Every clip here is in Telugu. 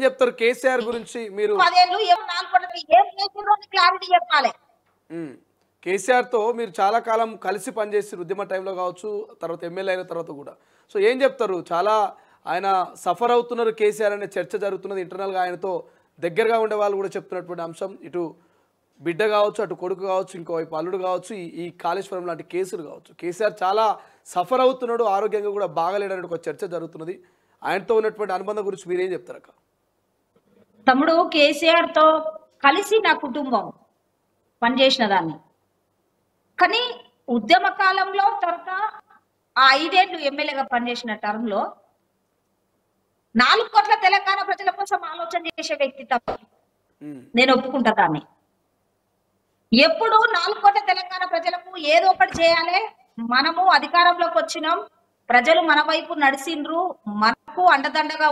చెప్తారు కేసీఆర్ గురించి మీరు? 10 ఏళ్ళు ఏం 4 కోట్లకి ఏం చేసిండ్రో అని క్లారిటీ చెప్పాలి. కేసీఆర్తో మీరు చాలా కాలం కలిసి పనిచేసారు ఉద్యమ టైంలో కావచ్చు, తర్వాత ఎమ్మెల్యే అయిన తర్వాత కూడా. సో ఏం చెప్తారు? చాలా ఆయన సఫర్ అవుతున్నారు కేసీఆర్ అనే చర్చ జరుగుతున్నది ఇంటర్నల్గా. ఆయనతో దగ్గరగా ఉండే వాళ్ళు కూడా చెప్తున్నటువంటి అంశం, ఇటు బిడ్డ కావచ్చు, అటు కొడుకు కావచ్చు, ఇంకోవైపు అల్లుడు కావచ్చు, ఈ కాళేశ్వరం లాంటి కేసులు కావచ్చు. కేసీఆర్ చాలా సఫర్ అవుతున్నాడు, ఆరోగ్యంగా కూడా బాగలేడనే ఒక చర్చ జరుగుతున్నది. ఆయనతో ఉన్నటువంటి అనుబంధం గురించి మీరేం చెప్తారక్క? తమ్ముడు, కేసీఆర్ తో కలిసి నా కుటుంబం పనిచేసిన దాన్ని. కానీ ఉద్యమ కాలంలో తర్వాత ఆ 5 ఏళ్ళు ఎమ్మెల్యేగా పనిచేసిన టర్మ్ లో 4 కోట్ల తెలంగాణ ప్రజల కోసం ఆలోచన చేసే వ్యక్తి తప్ప నేను ఒప్పుకుంటా దాన్ని. ఎప్పుడు 4 కోట్ల తెలంగాణ ప్రజలకు ఏదో ఒకటి చేయాలి, మనము అధికారంలోకి వచ్చినాం, ప్రజలు మన వైపు నడిచిండ్రు, మనకు అండదండగా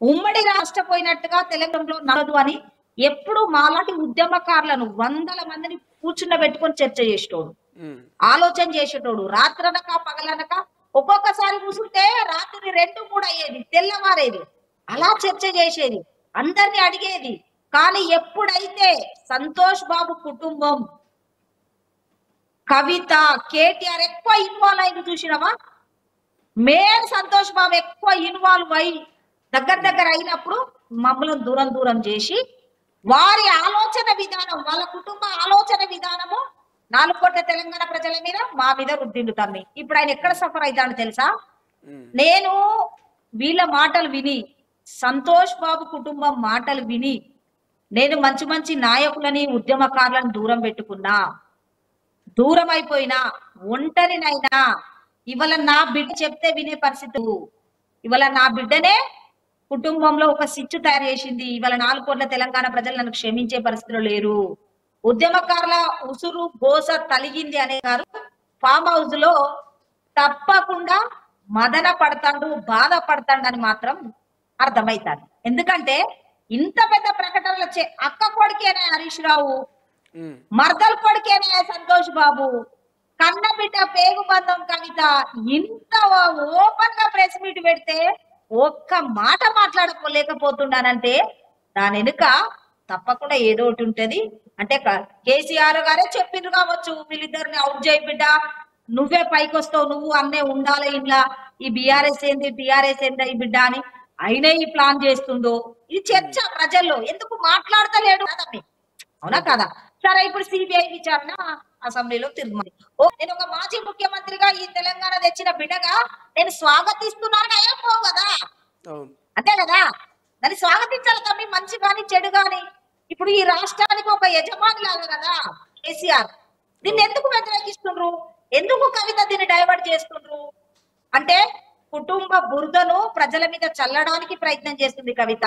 ఉమ్మడి రాష్ట్రపోయినట్టుగా తెలంగాణలో నడదు అని ఎప్పుడు మాలాంటి ఉద్యమకారులను 100 మందిని కూర్చుండబెట్టుకొని చర్చ చేసేటోడు, ఆలోచన చేసేటోడు. రాత్రనక పగలనక ఒక్కొక్కసారి కూర్చుంటే రాత్రి 2, 3 అయ్యేది, తెల్లవారేది. అలా చర్చ చేసేది, అందరిని అడిగేది. కానీ ఎప్పుడైతే సంతోష్ బాబు కుటుంబం, కవిత, కేటీఆర్ ఎక్కువ ఇన్వాల్వ్ అయింది చూసినావా, మేన్ సంతోష్ బాబు ఎక్కువ ఇన్వాల్వ్ అయి దగ్గర అయినప్పుడు మమ్మల్ని దూరం చేసి వారి ఆలోచన విధానం, వాళ్ళ కుటుంబ ఆలోచన విధానము 4 కోట్ల తెలంగాణ ప్రజల మీద, మా మీద రుద్దిండు తమ్మి. ఇప్పుడు ఆయన ఎక్కడ సఫర్ అవుతాడో తెలుసా? నేను వీళ్ళ మాటలు విని, సంతోష్ బాబు కుటుంబం మాటలు విని, నేను మంచి నాయకులని, ఉద్యమకారులను దూరం పెట్టుకున్నా, దూరం అయిపోయినా, ఒంటరినైనా. ఇవాళ నా బిడ్డ చెప్తే వినే పరిస్థితి, ఇవాళ నా బిడ్డనే కుటుంబంలో ఒక సిచ్చు తయారు చేసింది. ఇవాళ 4 కోట్ల తెలంగాణ ప్రజలు నన్ను క్షమించే పరిస్థితిలో లేరు. ఉద్యమకారుల ఉసురు గోస తలిగింది అనే గారు ఫామ్ హౌస్ లో తప్పకుండా మదన పడతాడు, బాధపడతాడు అని మాత్రం అర్థమైతాడు. ఎందుకంటే ఇంత పెద్ద ప్రకటనలు వచ్చే అక్క కొడుకేనే హరీష్ రావు, మర్దల్ కొడుకేనే సంతోష్ బాబు, కన్న బిడ్డ పేగు బంధం కవిత ఇంత ఓపెన్ గా ప్రెస్ మీట్ పెడితే ఒక్క మాట మాట్లాడలేకపోతున్నానంటే దాని వెనుక తప్పకుండా ఏదో ఒకటి ఉంటది. అంటే కేసీఆర్ గారే చెప్పిండ్రు కావచ్చు, వీళ్ళిద్దరిని అవుట్ చేయి బిడ్డ, నువ్వే పైకి వస్తావు, నువ్వు అన్నే ఉండాలి ఇంట్లో, ఈ బీఆర్ఎస్ ఏంది టీఆర్ఎస్ ఏంది ఈ బిడ్డ అని అయినా ఈ ప్లాన్ చేస్తుండో. ఇది చర్చ ప్రజల్లో, ఎందుకు మాట్లాడతలేడు కదమ్మి, అవునా కదా? సరే, ఇప్పుడు సిబిఐ విచారణ అసెంబ్లీలో తిరుగుతుంది. నేను ఒక మాజీ ముఖ్యమంత్రిగా ఈ తెలంగాణ తెచ్చిన బిడ్డగా నేను స్వాగతిస్తున్నాను అయ్యో కదా, అంతే కదా? దాన్ని స్వాగతించాలి తమ్మి, మంచి గాని చెడు గాని. ఇప్పుడు ఈ రాష్ట్రానికి ఒక యజమాని లాగా కదా కేసీఆర్. దీన్ని ఎందుకు వ్యతిరేకిస్తుండ్రు, ఎందుకు కవిత దీన్ని డైవర్ట్ చేస్తుండ్రు అంటే కుటుంబ బురదను ప్రజల మీద చల్లడానికి ప్రయత్నం చేస్తుంది కవిత.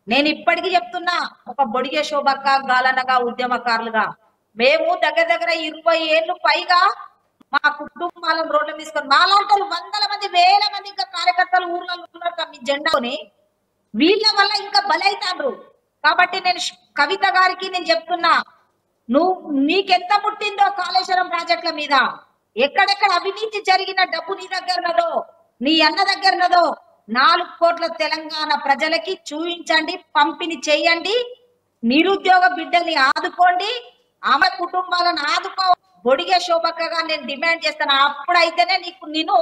నేను ఇప్పటికీ చెప్తున్నా, ఒక బొడిగే శోభక్క, గాలనగా ఉద్యమకారులుగా మేము దగ్గర 20 ఏళ్ళు పైగా మా కుటుంబాలను రోడ్ల తీసుకొని, మాలాంటి 100 మంది 1000 మంది ఇంకా కార్యకర్తలు ఊర్లలో ఉన్నారు మీ జెండాని, వీళ్ళ వల్ల ఇంకా బలైతాండ్రు. కాబట్టి నేను కవిత గారికి నేను చెప్తున్నా, నీకెంత పుట్టిందో కాళేశ్వరం ప్రాజెక్టుల మీద, ఎక్కడెక్కడ అవినీతి జరిగిన డబ్బు నీ దగ్గరనదో, నీ అన్న దగ్గరనదో 4 కోట్ల తెలంగాణ ప్రజలకి చూపించండి, పంపిణీ చేయండి. నిరుద్యోగ బిడ్డల్ని ఆదుకోండి, ఆమె కుటుంబాలను ఆదుకో. బొడిగే శోభక్కగా నేను డిమాండ్ చేస్తాను. అప్పుడైతేనే నేను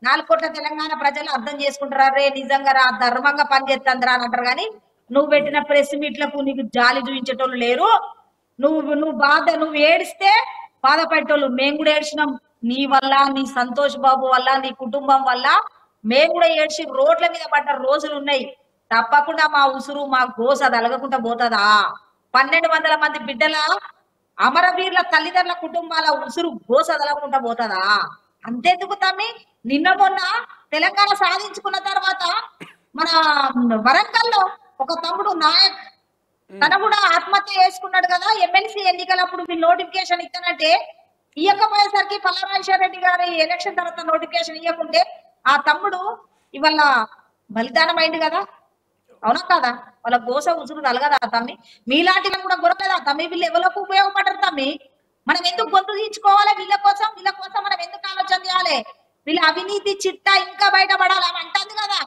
4 కోట్ల తెలంగాణ ప్రజలు అర్థం చేసుకుంటారా, రే నిజంగా రా ధర్మంగా పనిచేస్తుందిరా అని అంటారు. కానీ నువ్వు పెట్టిన ప్రెస్ మీట్లకు నీకు జాలి చూపించేటోళ్ళు లేరు. నువ్వు ఏడిస్తే బాధపడేటోళ్ళు మేము కూడా ఏడ్చినాం. నీ వల్ల, నీ సంతోష్ బాబు వల్ల, నీ కుటుంబం వల్ల మేము కూడా ఏడ్చి రోడ్ల మీద పడ్డ రోజులు ఉన్నాయి. తప్పకుండా మా ఉసురు, మా గోస అలగకుండా పోతుందా? 1200 మంది బిడ్డల అమరవీరుల తల్లిదండ్రుల కుటుంబాల ఉసురు గోస అదలకుండా పోతుందా? అంతెందుకు తమ్మి, నిన్న మొన్న తెలంగాణ సాధించుకున్న తర్వాత మన వరంగల్లో ఒక తమ్ముడు నాయక్ తన కూడా ఆత్మహత్య చేసుకున్నాడు కదా. ఎమ్మెల్సీ ఎన్నికలప్పుడు మీరు నోటిఫికేషన్ ఇస్తానంటే ఇవ్వకపోయేసరికి పల్లరాజేశ్వర రెడ్డి గారి ఎలక్షన్ తర్వాత నోటిఫికేషన్ ఇవ్వకుంటే ఆ తమ్ముడు ఇవాళ బలిదానం అయింది కదా, అవునా కదా? వాళ్ళ గోస ఉసురు కలగదా తమ్మి? మీలాంటి కూడా గొరవలేదా తమ్మి? వీళ్ళు ఎవరికి ఉపయోగపడరు తమ్మి? మనం ఎందుకు గొంతు తీర్చుకోవాలి? వీళ్ళ కోసం మనం ఎందుకు ఆలోచన చేయాలి? వీళ్ళ అవినీతి చిట్టా ఇంకా బయటపడాలి అని అంటుంది కదా.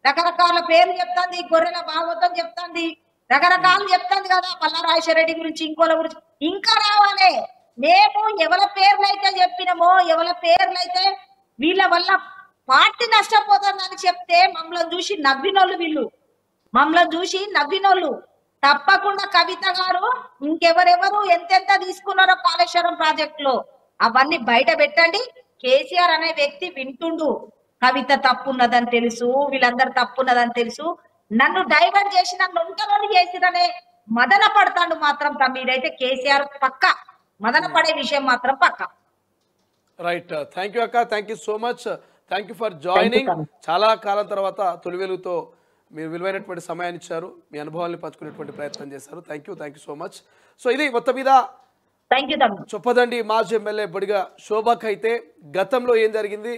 రకరకాల పేర్లు చెప్తాంది, గొర్రెల భాగవతం చెప్తాంది, రకరకాలు చెప్తాంది కదా, పల్లా రాజశేఖరరెడ్డి గురించి, ఇంకోల గురించి. ఇంకా రావాలి. మేము ఎవరి పేర్లు అయితే చెప్పినామో, ఎవరి పేర్లు అయితే వీళ్ళ వల్ల పార్టీ నష్టపోతుందని చెప్తే మమ్మల్ని చూసి నవ్వినోళ్ళు వీళ్ళు, మమ్మల్ని చూసి నవ్వినోళ్ళు. తప్పకుండా కవిత గారు ఇంకెవరెవరు ఎంతెంత తీసుకున్నారో కాళేశ్వరం ప్రాజెక్ట్ లో అవన్నీ బయట పెట్టండి. కేసీఆర్ అనే వ్యక్తి వింటుండు, కవిత తప్పున్నదని తెలుసు, వీళ్ళందరూ తప్పున్నదని తెలుసు, నన్ను డైవర్ట్ చేసి నన్ను ఒంటరిని చేసిరనే మదన పడతాడు మాత్రం తమ్మిడైతే కేసీఆర్ పక్క మదన పడే విషయం మాత్రం పక్క. రైట్, థ్యాంక్ యూ అక్క, thank you so much, thank you for joining. చాలా కాలం తర్వాత తొలి వెలుగుతో మీరు విలువైనటువంటి సమయాన్ని ఇచ్చారు, మీ అనుభవాన్ని పంచుకునేటువంటి ప్రయత్నం చేశారు. Thank you so much. So ఇది మొత్తం మీద థ్యాంక్ యూ తమ్మి. చొప్పదండి మాజీ ఎమ్మెల్యే బొడిగ శోభక్ అయితే గతంలో ఏం జరిగింది,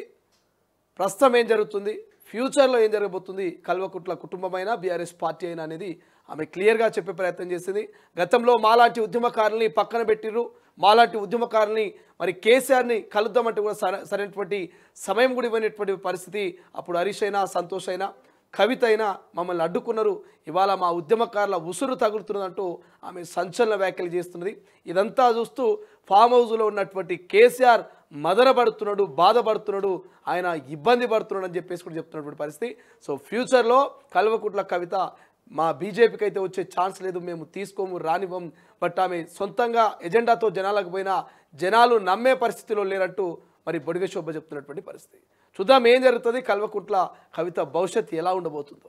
ప్రస్తుతం ఏం జరుగుతుంది, ఫ్యూచర్లో ఏం జరగబోతుంది, కల్వకుట్ల కుటుంబమైన బీఆర్ఎస్ పార్టీ అయినా అనేది ఆమె క్లియర్గా చెప్పే ప్రయత్నం చేసింది. గతంలో మాలాంటి ఉద్యమకారుల్ని పక్కన పెట్టిర్రు, మాలాంటి ఉద్యమకారుల్ని మరి కేసీఆర్ని కలుద్దామంటే కూడా సరైనటువంటి సమయం కూడా ఇవ్వనటువంటి పరిస్థితి. అప్పుడు హరీష్ అయినా, సంతోష్ అయినా, కవిత అయినా మమ్మల్ని అడ్డుకున్నారు, ఇవాళ మా ఉద్యమకారుల ఉసురు తగులుతున్నదంటూ ఆమె సంచలన వ్యాఖ్యలు చేస్తున్నది. ఇదంతా చూస్తూ ఫామ్ హౌస్లో ఉన్నటువంటి కేసీఆర్ మదనపడుతున్నాడు, బాధపడుతున్నాడు, ఆయన ఇబ్బంది పడుతున్నాడు అని చెప్పేసి కూడా చెప్తున్నటువంటి పరిస్థితి. సో ఫ్యూచర్లో కల్వకుట్ల కవిత మా బీజేపీకి అయితే వచ్చే ఛాన్స్ లేదు, మేము తీసుకోము, రానివ్వం. బట్ ఆమె సొంతంగా ఎజెండాతో జనాలకు పోయినా జనాలు నమ్మే పరిస్థితిలో లేరంటూ మరి బొడిగ శోభ చెప్తున్నటువంటి పరిస్థితి. చూద్దాం ఏం జరుగుతుంది, కల్వకుట్ల కవిత భవిష్యత్తు ఎలా ఉండబోతుందో.